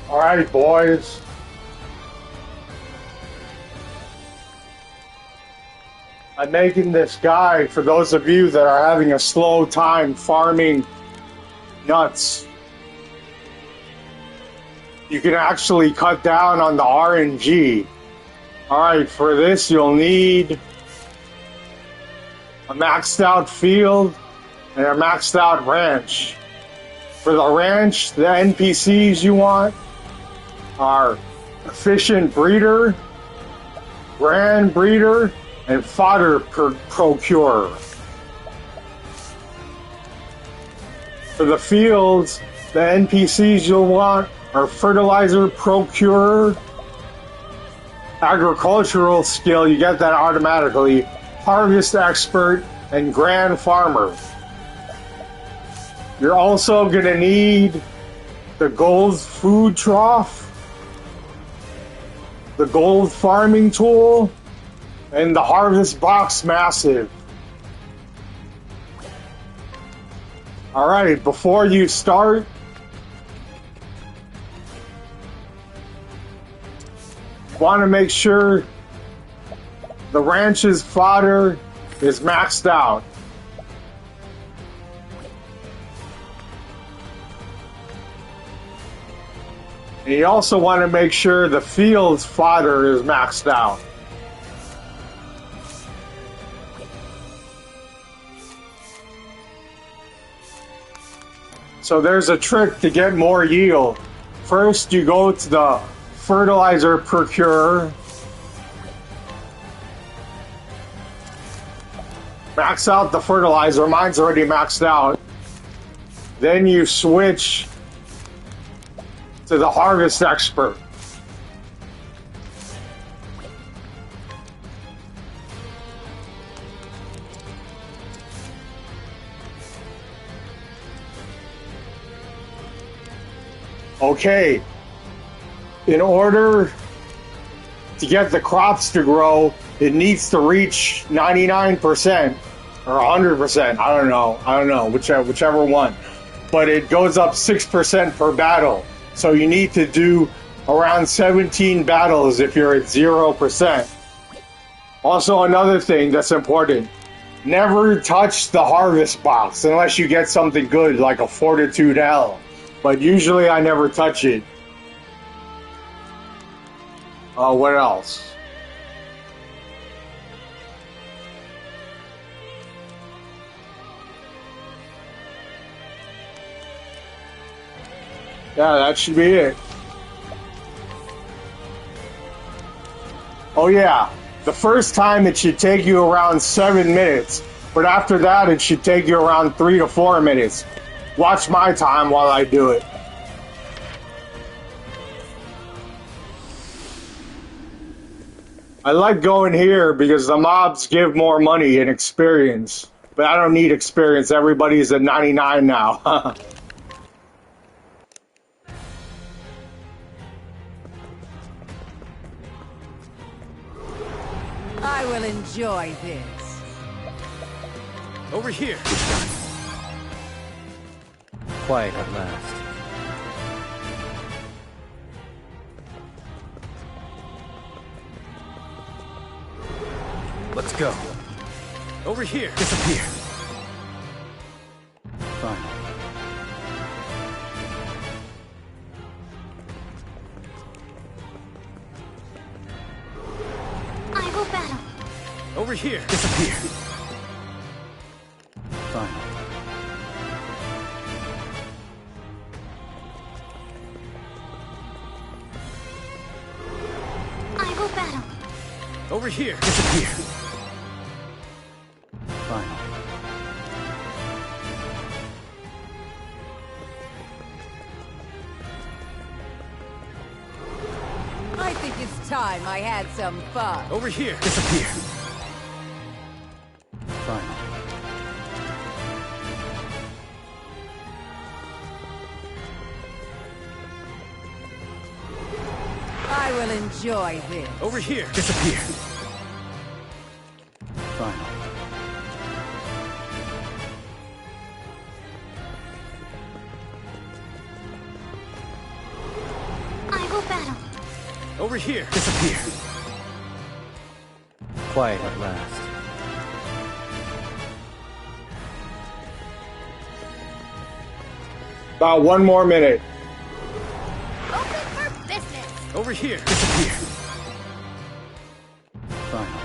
All right, boys. I'm making this guide for those of you that are having a slow time farming nuts. You can actually cut down on the RNG. All right, for this you'll need a maxed out field and a maxed out ranch. For the ranch, the NPCs you want are efficient breeder, grand breeder, and fodder procurer. For the fields, the NPCs you'll want are fertilizer procurer, agricultural skill, you get that automatically, harvest expert, and grand farmer. You're also going to need the gold food trough, the gold farming tool, and the harvest box massive. All right, before you start, you want to make sure the ranch's fodder is maxed out. And you also want to make sure the field's fodder is maxed out. So there's a trick to get more yield. First, you go to the fertilizer procurer, max out the fertilizer. Mine's already maxed out. Then you switch to the harvest expert. Okay, in order to get the crops to grow, it needs to reach 99% or 100%. I don't know, whichever one. But it goes up 6% per battle. So you need to do around 17 battles if you're at 0%. Also, another thing that's important, never touch the harvest box unless you get something good like a Fortitude L. But usually I never touch it. What else? Yeah, that should be it. Oh yeah, the first time it should take you around 7 minutes, but after that it should take you around 3 to 4 minutes. Watch my time while I do it. I like going here because the mobs give more money and experience, but I don't need experience. Everybody's at 99 now. I will enjoy this. Over here. Quiet at last. Let's go. Over here. Disappear. Fine. I will battle. Over here. Disappear. Fine. I will battle. Over here. Disappear. Fine. I think it's time I had some fun. Over here. Disappear. Fine. will enjoy this. Over here. Disappear. Final. I will battle. Over here. Disappear. Quiet at last. About 1 more minute. Open for business. Over here. Disappear. Final.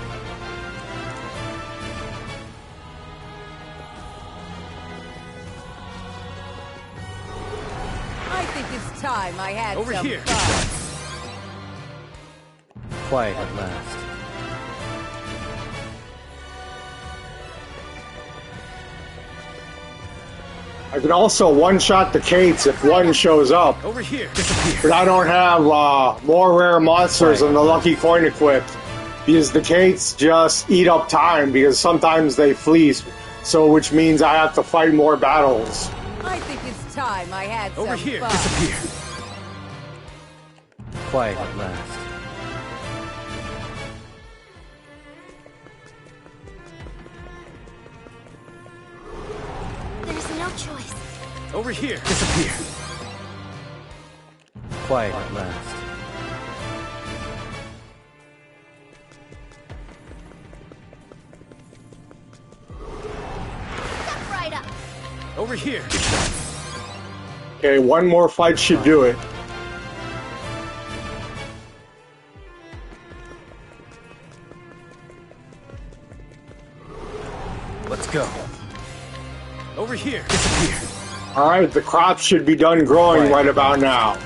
I think it's time I had Over some here. fun. Quiet at last. I can also one-shot the Kates if one shows up. Over here. Disappear. But I don't have more rare monsters than the lucky coin equipped. Because the Kates just eat up time because sometimes they fleece. So which means I have to fight more battles. I think it's time I had Over some here. fun. Disappear. Quiet at last. There's no choice. Over here. Disappear. Quiet at last. Step right up. Over here. Okay, 1 more fight should do it. Let's go. Over here. Disappear. Alright, the crops should be done growing right about now.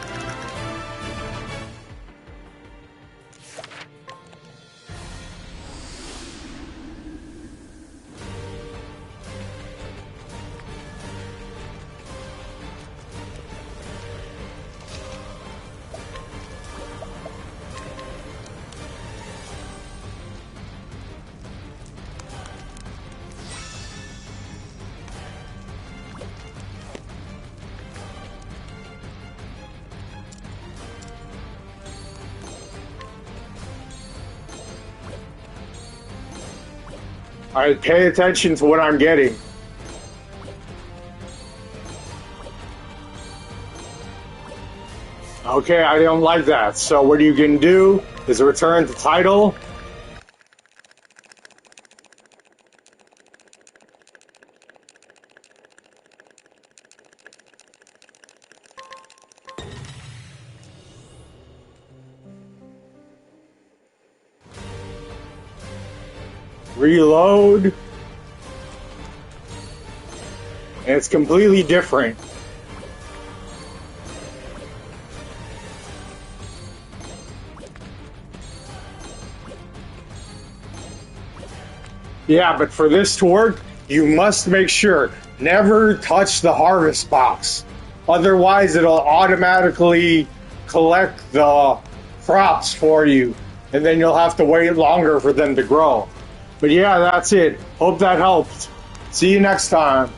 Alright, pay attention to what I'm getting. Okay, I don't like that. So what you can do is return to title. Reload. And it's completely different. Yeah, but for this to work, you must make sure never touch the harvest box. Otherwise, it'll automatically collect the crops for you, and then you'll have to wait longer for them to grow. But yeah, that's it. Hope that helped. See you next time.